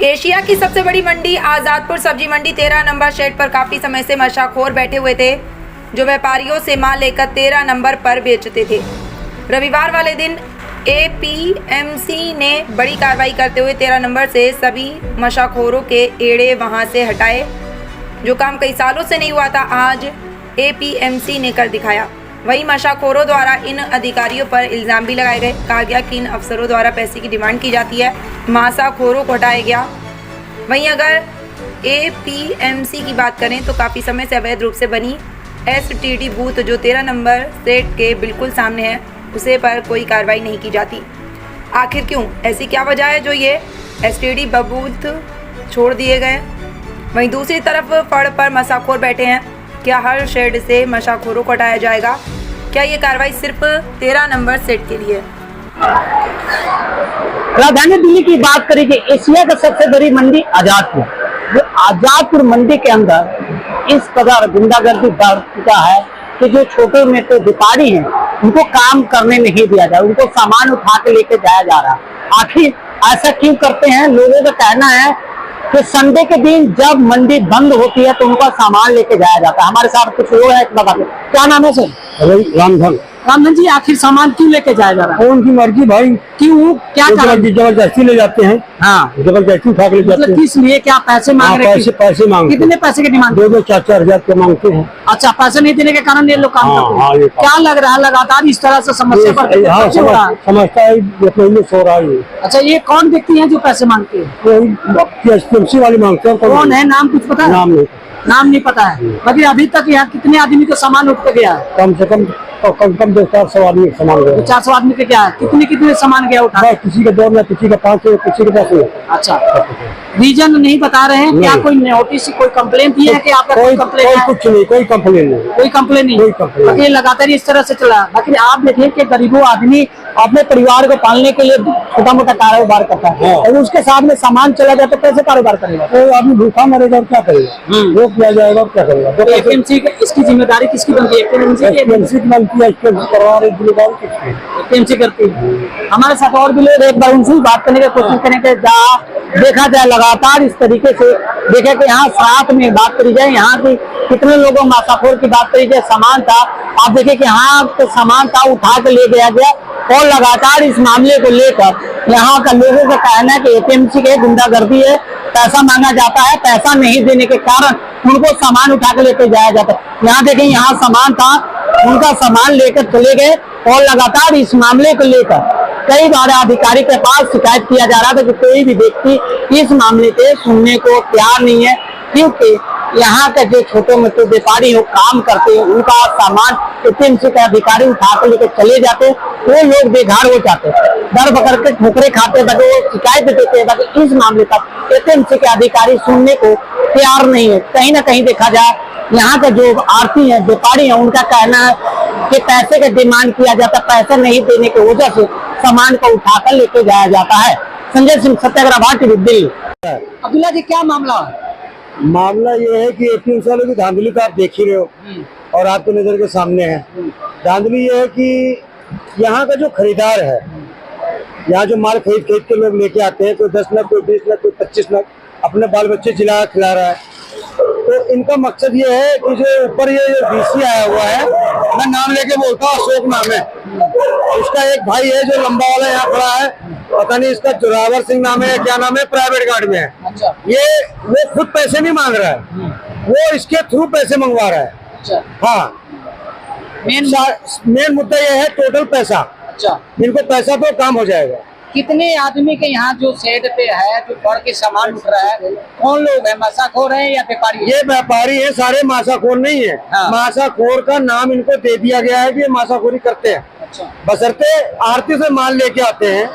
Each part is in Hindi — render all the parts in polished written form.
एशिया की सबसे बड़ी मंडी आज़ादपुर सब्जी मंडी 13 नंबर शेड पर काफ़ी समय से नशाखोर बैठे हुए थे, जो व्यापारियों से माल लेकर 13 नंबर पर बेचते थे। रविवार वाले दिन एपीएमसी ने बड़ी कार्रवाई करते हुए 13 नंबर से सभी नशाखोरों के एड़े वहां से हटाए। जो काम कई सालों से नहीं हुआ था, आज एपीएमसी ने कर दिखाया। वहीं नशाखोरों द्वारा इन अधिकारियों पर इल्ज़ाम भी लगाए गए। कहा गया कि इन अफसरों द्वारा पैसे की डिमांड की जाती है, नशाखोरों को हटाया गया। वहीं अगर एपीएमसी की बात करें तो काफ़ी समय से अवैध रूप से बनी एसटीडी बूथ जो 13 नंबर सेट के बिल्कुल सामने है, उसे पर कोई कार्रवाई नहीं की जाती। आखिर क्यों? ऐसी क्या वजह है जो ये एसटीडी बूथ छोड़ दिए गए? वहीं दूसरी तरफ फड़ पर नशाखोर बैठे हैं। क्या हर शेड से नशाखोरों को हटाया जाएगा? क्या ये कार्रवाई सिर्फ 13 नंबर सेट के लिए? राजधानी दिल्ली की बात करें कि एशिया का सबसे बड़ी मंडी आजादपुर, जो आजादपुर मंडी के अंदर इस कदर गुंडागर्दी बढ़ चुका है कि जो छोटे मोटे व्यापारी हैं उनको काम करने नहीं दिया जा रहा, उनको सामान उठा के लेके जाया जा रहा। आखिर ऐसा क्यों करते हैं? लोगों का कहना है कि संडे के दिन जब मंडी बंद होती है तो उनका सामान लेके जाया जाता है। हमारे साथ कुछ लोग हैं, क्या नाम है सर? रामधन। रामधन जी, आखिर सामान क्यों लेके जाया जा रहा है? उनकी मर्जी भाई, क्यों? क्या जबरदस्ती ले जाते हैं। हाँ, जबरदस्ती उठा के ले जाते हैं। किस लिए? क्या पैसे मांग रहे हैं? पैसे मांगते हैं। कितने पैसे की डिमांड? 2-4 हजार के मांगते हैं। अच्छा, पैसे नहीं देने के कारण ये लोग काम करते हैं। क्या लग रहा है लगातार इस तरह से समस्या पर समझता है पहले सो रहा है। अच्छा, ये कौन व्यक्ति है जो पैसे मांगते हैं? एसपीएमसी वाले मांगते हैं। कौन है? नाम कुछ पता है? नाम नहीं पता है। बाकी अभी तक यहाँ कितने आदमी को सामान उठ के गया है? कम से कम 200-400 आदमी सामान गया। 400 आदमी के क्या है? कितने सामान गया उठा? किसी का 2 में, किसी का 500, किसी का 10 में। अच्छा, रीजन नहीं बता रहे हैं? क्या कोई नोटिस, कोई कंप्लेन दिया है कि आपका कोई कंप्लेन? कुछ नहीं, कोई कंप्लेन नहीं, कोई कंप्लेन नहीं। बाकी लगातार इस तरह से चला। बाकी आप देखिए कि गरीबों आदमी अपने परिवार को पालने के लिए छोटा मोटा कारोबार करता है और उसके सामने सामान चला जाए तो कैसे कारोबार करेगा? तो आदमी भूखा मरेगा और क्या करेगा? रोक दिया जाएगा और क्या करेगा? तो एपीएमसी इसकी जिम्मेदारी किसकी बनती है? एपीएमसी करती है। हमारे साथ और भी लोग, एक बार उनसे बात करने की कोशिश करेंगे। देखा जाए लगातार इस तरीके से देखे कि यहाँ साथ में बात करी जाए, यहाँ की कितने लोगों नशाखोर की बात करी जाए। सामान था, आप देखे कि यहाँ तो सामान था, उठा के ले गया गया और लगातार इस मामले को लेकर यहाँ का लोगों का कहना है कि एपीएमसी के गुंडागर्दी है, पैसा मांगा जाता है, पैसा नहीं देने के कारण उनको सामान उठा के लेके जाया जाता है। यहाँ देखें, यहाँ सामान था, उनका सामान लेकर चले गए और लगातार इस मामले को लेकर कई बार अधिकारी के पास शिकायत किया जा रहा था कि कोई भी व्यक्ति इस मामले के सुनने को तैयार नहीं है, क्योंकि यहाँ के जो छोटे मोटे व्यापारी हो काम करते हैं उनका सामान एपीएमसी के अधिकारी उठा के लेकर चले जाते, वो लोग बेघर हो जाते, डर पकड़ के ठोकरे खाते, वो शिकायत देते हैं। बाकी इस मामले तक एपीएमसी के अधिकारी सुनने को तैयार नहीं है। कहीं ना कहीं देखा जाए, यहाँ के जो आड़ती है, व्यापारी है, उनका कहना है कि पैसे का डिमांड किया जाता, पैसे नहीं देने की वजह से सामान को उठाकर लेके जाया जाता है। संजय सिंह, सत्याग्रह भारती, दिल्ली। अब्दुल्ला जी, क्या मामला है? मामला ये है कि एपीएमसी वालों की धांधली तो आप देख ही रहे हो और आपके नजर के सामने है। धांधली ये है कि यहाँ का जो खरीदार है, यहाँ जो माल खरीद के लोग लेके आते हैं, कोई 10 नग, कोई 20 नग, कोई 25 नग अपने बाल बच्चे खिला रहा है। तो इनका मकसद ये है कि जो ऊपर ये डीसी आया हुआ है, मैं नाम लेके बोलता हूँ, अशोक नाम है इसका, एक भाई है जो लंबा वाला यहाँ खड़ा है, पता नहीं इसका जोरावर सिंह नाम है, क्या नाम है, प्राइवेट गार्ड में है। अच्छा। वो खुद पैसे नहीं मांग रहा है, वो इसके थ्रू पैसे मंगवा रहा है। अच्छा। हाँ, मेन मुद्दा ये है टोटल पैसा। अच्छा, इनको पैसा तो काम हो जाएगा। कितने आदमी के यहाँ जो शेड पे है, जो पड़ के सामान उठ रहा है, कौन लोग है? नशाखोर है या व्यापारी? ये व्यापारी है, सारे नशाखोर नहीं है। हाँ। नशाखोर का नाम इनको दे दिया गया है कि ये नशाखोरी करते हैं। अच्छा। बशर्ते आरती से माल लेके आते हैं,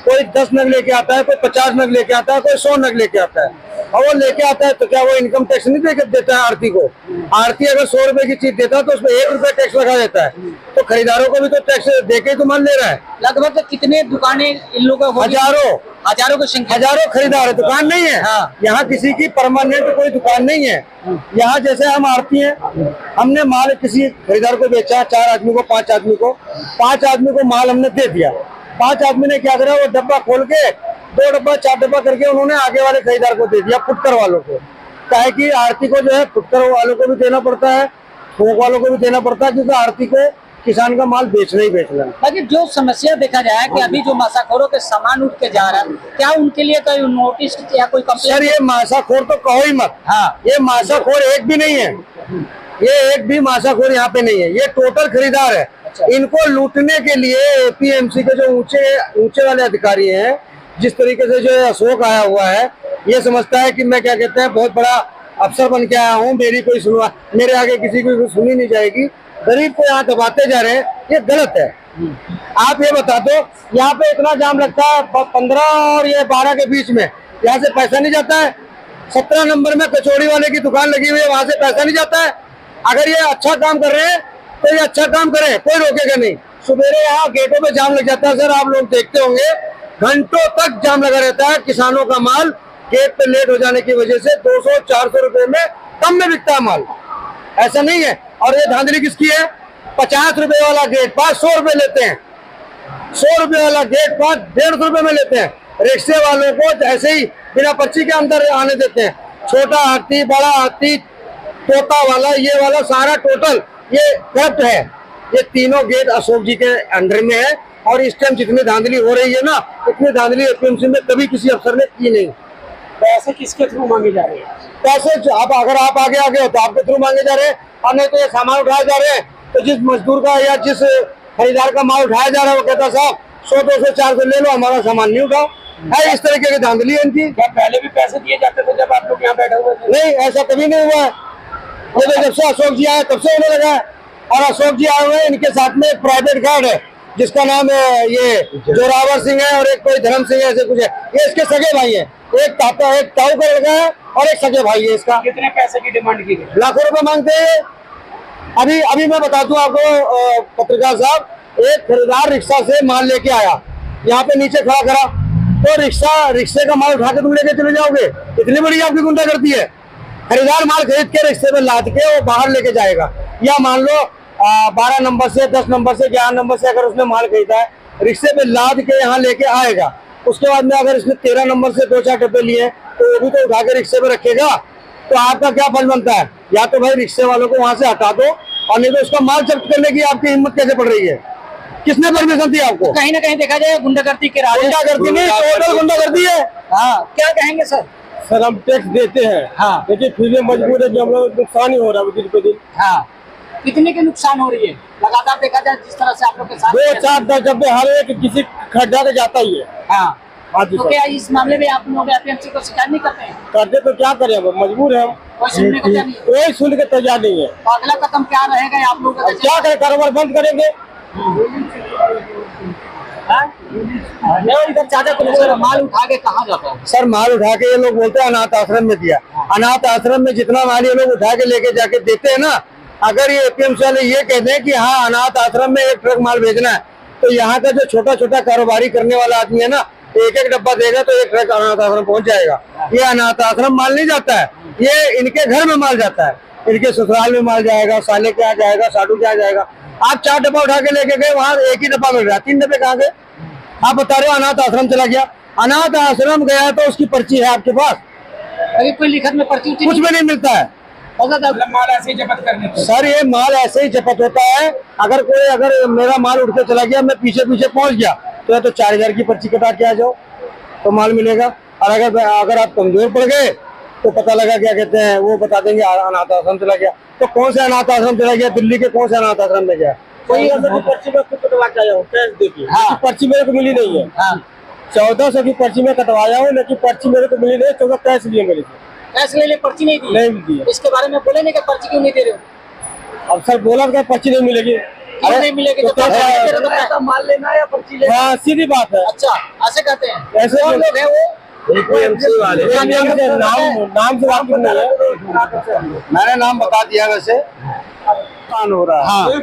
कोई 10 नग लेके आता है, कोई 50 नग लेके आता है, कोई 100 नग लेके आता है, और वो लेके आता है तो क्या वो इनकम टैक्स नहीं देता है आरती को? आरती अगर 100 रुपए की चीज देता है तो उसमें 1 रुपया टैक्स लगा देता है, तो खरीदारों को भी तो टैक्स देके तो माल ले रहा है। लगभग कितने दुकानें इन लोगों को? हजारों की संख्या, हजारों खरीदार है, दुकान नहीं है। हाँ। यहाँ किसी की परमानेंट कोई दुकान नहीं है। यहाँ जैसे हम आरती हैं, हमने माल किसी खरीदार को बेचा, 4 आदमी को, 5 आदमी को, 5 आदमी को माल हमने दे दिया, 5 आदमी ने क्या करा, वो डब्बा खोल के 2 डब्बा 4 डब्बा करके उन्होंने आगे वाले खरीदार को दे दिया, फुटकर वालों को। क्या है कि आरती को जो है फुटकर वालों को भी देना पड़ता है, थोक वालों को भी देना पड़ता है, क्योंकि आरती को किसान का माल बेचना ही बेचना है। बाकी जो समस्या देखा जाए कि अभी जो मासाखोरों के सामान उठ के जा रहा है, क्या उनके लिए कोई नोटिस या कोई कंप्लेंट? सर ये मासाखोर तो कहो ही मत। हाँ, ये मासाखोर एक भी नहीं है, ये एक भी मासाखोर यहाँ पे नहीं है, ये टोटल खरीदार है। अच्छा। इनको लूटने के लिए एपीएमसी के जो ऊंचे वाले अधिकारी हैं, जिस तरीके से जो अशोक आया हुआ है, ये समझता है कि मैं क्या कहते हैं बहुत बड़ा अफसर बन के आया हूँ, मेरी कोई सुनवा, मेरे आगे किसी की सुनी नहीं जाएगी, गरीब को यहाँ दबाते जा रहे हैं, ये गलत है। आप ये बता दो, यहाँ पे इतना जाम लगता है 15 और ये 12 के बीच में, यहाँ से पैसा नहीं जाता है। 17 नंबर में कचौड़ी वाले की दुकान लगी हुई है, वहां से पैसा नहीं जाता है। अगर ये अच्छा काम कर रहे हैं तो ये अच्छा काम करें, कोई रोकेगा नहीं। सुबेरे यहाँ गेटों पे जाम लग जाता है सर, आप लोग देखते होंगे, घंटों तक जाम लगा रहता है। किसानों का माल गेट पे लेट हो जाने की वजह से 200-400 रुपए में कम में बिकता है माल, ऐसा नहीं है। और ये धांधली किसकी है? 50 रुपए वाला गेट पास 100 रुपए लेते हैं, 100 रुपए वाला गेट पास 150 रुपए में लेते हैं। रिक्शे वालों को ऐसे ही बिना पर्ची के अंदर आने देते हैं। छोटा हाथी, बड़ा हाथी, तोता वाला, ये वाला सारा टोटल ये करप्ट है। ये तीनों गेट अशोक जी के अंडर में है, और इस टाइम जितनी धांधली हो रही है ना, इतनी धांधली एपीएमसी में कभी किसी अफसर ने की नहीं। पैसे किसके थ्रू मांगे जा रहे हैं? पैसे अगर आप आगे हो तो आपके थ्रू मांगे जा रहे हैं, और नहीं तो ये सामान उठाए जा रहे हैं। तो जिस मजदूर का या जिस खरीदार का माल उठाया जा रहा है, वो कहता साहब 100-200-400 ले लो, हमारा सामान नहीं उठाओ। है इस तरीके की धांधली है इनकी। क्या पहले भी पैसे दिए जाते थे जब आप लोग यहाँ बैठे हुए थे? नहीं, ऐसा कभी नहीं हुआ है। ये तो जब से अशोक जी आए तब से होने लगा है। और अशोक जी आए हुए हैं, इनके साथ में एक प्राइवेट गार्ड है जिसका नाम ये जोरावर सिंह है, और एक कोई धर्म सिंह है, ऐसे कुछ है। ये इसके सगे भाई है, एक ताऊ का लड़का है और एक सगे भाई है इसका। कितने पैसे की डिमांड की गई? लाखों रुपए मांगते हैं। अभी मैं बता दूं आपको पत्रकार साहब, एक खरीदार रिक्शा से माल लेके आया, यहाँ पे नीचे खड़ा करा, तो रिक्शे का माल उठा के तुम लेके चले जाओगे? इतनी बड़ी आपकी गुंडागर्दी है। खरीदार माल खरीद के रिक्शे में लाद के वो बाहर लेके जाएगा, या मान लो 12 नंबर से, 10 नंबर से, 11 नंबर से अगर उसने माल खरीदा है, रिक्शे पे लाद के यहाँ लेके आएगा। उसके बाद में अगर इसने 13 नंबर से 2-4 डब्बे लिए तो वो भी तो उठा के रिक्शे पे रखेगा। तो आपका क्या फर्ज बनता है? या तो भाई रिक्शे वालों को वहां से हटा दो, और नहीं तो उसका माल जब्त करने की आपकी हिम्मत कैसे पड़ रही है? किसने परमिशन दी आपको? कहीं ना कहीं देखा जाए गुंडागर्दी के राज। गुंडागर्दी नहीं, टोटल गुंडागर्दी है। हाँ, क्या कहेंगे सर? सर हम टैक्स देते हैं, हाँ, लेकिन फिर भी मजबूर है कि हम लोग नुकसान ही हो रहा है दिन पे दिन। हाँ, कितने के नुकसान हो रही है लगातार देखा जाए जिस तरह से आप लोग के साथ? 2-4-10 डब्बे हर एक किसी खड्डा के जाता ही है। हाँ, तो क्या इस मामले में आप लोग एपीएमसी को शिकायत नहीं करते हैं? करते तो क्या करें, अब मजबूर है हम। कोई सुनने को तैयार नहीं है? कोई सुन के तैयार नहीं है। तो अगला कदम क्या रहेगा आप लोग? अब क्या करें, कारोबार बंद करेंगे। इधर चाचा को सर माल उठा के कहाँ जाता है? सर माल उठा के ये लोग बोलते हैं अनाथ आश्रम में दिया। अनाथ आश्रम में जितना माल ये लोग उठा के लेके जाके देते हैं ना, अगर ये एपीएमसी वाले ये कहते हैं कि हाँ अनाथ आश्रम में 1 ट्रक माल भेजना है, तो यहाँ का जो छोटा छोटा कारोबारी करने वाला आदमी है ना, 1-1 डब्बा देगा तो 1 ट्रक अनाथ आश्रम पहुंच जाएगा। ये अनाथ आश्रम माल नहीं जाता है, ये इनके घर में माल जाता है, इनके ससुराल में माल जाएगा, साले के यहाँ जाएगा, साधु के यहाँ जाएगा। आप 4 डब्बा उठा के लेके गए, वहाँ 1 ही डब्बा मिल रहा है, 3 डब्बे कहाँ गए? आप बता रहे हो अनाथ आश्रम चला गया। अनाथ आश्रम गया तो उसकी पर्ची है आपके पास? अभी कोई लिखत में पर्ची कुछ भी नहीं मिलता है। माल ऐसे ही जब्त करने को? सर ये माल ऐसे ही जब्त होता है। अगर मेरा माल उठ के चला गया, मैं पीछे पहुंच गया, तो 4000 की पर्ची कटा के आ जाओ तो माल मिलेगा। और अगर आप कमजोर पड़ गए तो पता लगा क्या कहते हैं, वो बता देंगे अनाथ आश्रम चला गया। तो कौन से अनाथ आश्रम चला गया? दिल्ली के कौन से अनाथ आश्रम में गया? कोई पर्ची में कटवा के आया हूँ, कैश देखिए। हाँ, पर्ची मेरे को मिली नहीं है। हाँ, 1400 की पर्ची में कटवाया हूँ, लेकिन पर्ची मेरे को मिली नहीं, तो कैश लिए मेरे से। कैश ले ले, पर्ची नहीं दी? नहीं दी। इसके बारे में बोले नहीं कि पर्ची क्यों नहीं दे रहे हो? अब सर बोला क्या पर्ची नहीं मिलेगी? अरे नहीं मिलेगी तो पैसा माल लेना है या पर्ची लेना? हाँ सीधी बात है। अच्छा, ऐसे कहते हैं? ऐसे कौन लोग है वो? वाले नाम से बात नहीं है, मैंने नाम बता दिया। वैसे नुकसान हो रहा है। हाँ,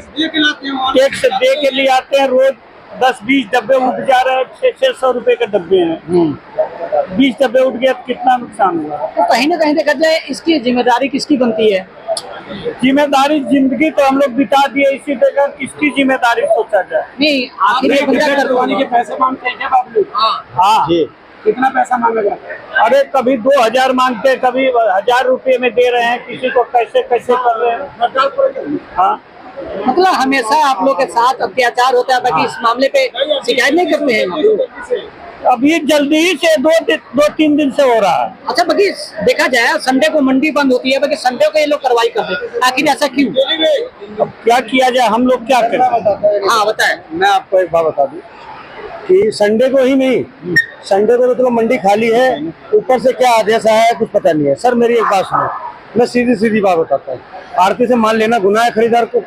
टैक्स दे के लिए आते हैं, रोज 10-20 डब्बे उठ जा रहे हैं, 600 रुपए के डब्बे हैं। 20 डब्बे उठ गए तो कितना नुकसान हुआ? तो कहीं ना कहीं देखा जाए इसकी जिम्मेदारी किसकी बनती है? जिम्मेदारी जिंदगी तो हम लोग बिता दिए, इसी जगह किसकी जिम्मेदारी सोचा जाए। नहीं आखिर ये बंदा करवाने के पैसे मांगते हैं क्या बाबू? हाँ जी कितना पैसा मांगेगा? अरे कभी 2000 मांगते हैं, कभी 1000 रुपये में दे रहे हैं, किसी को कैसे कैसे कर रहे हैं। हाँ मतलब हमेशा आप लोग के साथ अत्याचार होता है, बाकी इस मामले पे शिकायत नहीं करते हैं? अभी जल्दी ही से 2-3 दिन से हो रहा है। अच्छा बाकी देखा जाए संडे को मंडी बंद होती है, बाकी संडे को ये लोग कार्रवाई करते हैं, आखिर ऐसा क्यों? अब क्या किया जाए, हम लोग क्या करें। हाँ बताए। मैं आपको एक बात बता दूं कि संडे को ही नहीं, संडे को तो चलो मंडी खाली है, ऊपर से क्या आदेश आया है कुछ पता नहीं है। सर मेरी एक बात सुनो, मैं सीधी सीधी बात बताता हूँ। आरती से माल लेना गुनाह है खरीदार को?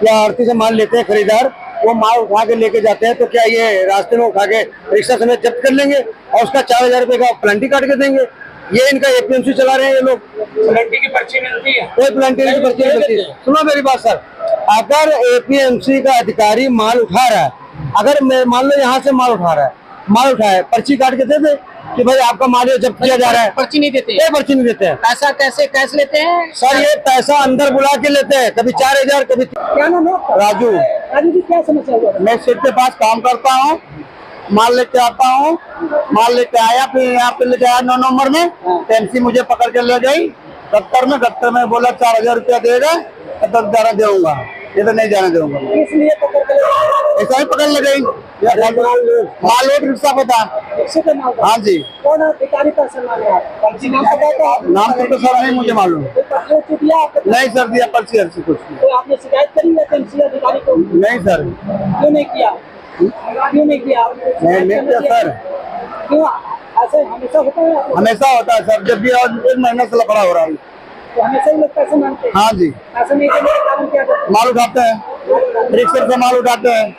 या आरती से माल लेते हैं खरीदार, वो माल उठा के लेके जाते हैं, तो क्या ये रास्ते में उठा के रिक्शा समेत जब्त कर लेंगे और उसका 4000 रुपए का प्लांटी काट के देंगे? ये इनका एपीएमसी चला रहे हैं ये लोग। प्लांटी की पर्ची मिलती है? कोई प्लांटी की पर्ची नहीं मिलती। सुनो मेरी बात सर, अगर एपीएमसी का अधिकारी माल उठा रहा है, अगर मान लो यहाँ से माल उठा रहा है, माल उठाया, पर्ची काट के दे दे कि भाई आपका माल जब्त किया जा रहा है। पर्ची नहीं देते? कोई पर्ची नहीं देते हैं। पैसा कैसे कैश लेते हैं सर? ये पैसा अंदर बुला के लेते हैं, कभी 4000 कभी। क्या नाम है? राजू। राजू जी क्या समस्या हुआ? मैं सिर्फ के पास काम करता हूँ, माल लेके आता हूँ, माल लेके आया, फिर यहाँ पे लेके आया 9 नंबर में, एमसी मुझे पकड़ के ले गई दफ्तर में बोला 4000 रुपया देगा तब जाना दूंगा, ये तो नहीं जाने दूंगा। इसलिए ऐसा ही पकड़ ले गई। माल लोड रिक्शा पे था। हाँ जी। कौन अधिकारी पर्सन नाम तो सर नहीं मुझे मालूम। नहीं सर दिया पर्ची अर्ची कुछ नहीं। तो आपने शिकायत करी है एमसी अधिकारी को? नहीं सर। क्यों नहीं किया? क्यों नहीं किया? नहीं किया सर। क्यों ऐसे हमेशा होता है? हमेशा होता है सर, जब भी और 1 महीने से लफड़ा हो रहा है। तो हमेशा ही लोग पैसे मांगते हैं? हाँ जी। पैसे नहीं देने के कारण क्या करते हैं? माल उठाते हैं, रिक्शा से माल उठाते हैं,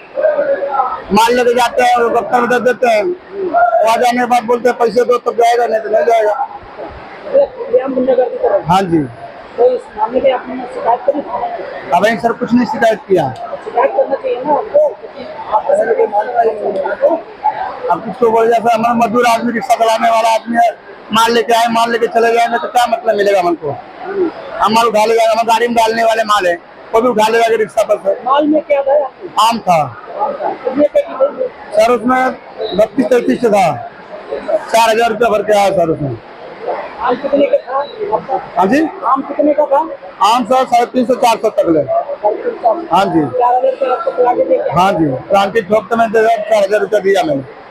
माल लेके जाते हैं और दफ्तर में दे देते हैं। वहाँ जाने के बाद बोलते हैं पैसे दो तब जाएगा, नहीं तो नहीं जाएगा। हाँ जी। तो इस मामले में आपने शिकायत करी? अब सर कुछ नहीं शिकायत किया। शिकायत करना चाहिए ना आपको, क्योंकि आपको अब कुछ तो बोल जाता है, हमारा मजदूर आदमी, रिक्शा चलाने वाला आदमी है, माल लेके आए, माल लेके चले जाएंगे तो क्या मतलब मिलेगा हमको? हम माल उठा ले जाएंगे, हम गाड़ी में डालने वाले माल है, वो भी उठा ले जाएंगे रिक्शा पर से। माल में क्या था? आम था सर, उसमें 32-33 था, 4000 रुपया भर के आया सर उसमें। आम कितने का था? हाँ जी। आम कितने का था? आम सर 350-400 तक ले। हाँ जी। 4000 रुपये आपको हाँ जी, प्लांटी ठोक तो मैंने 4000 रुपया दिया मैंने।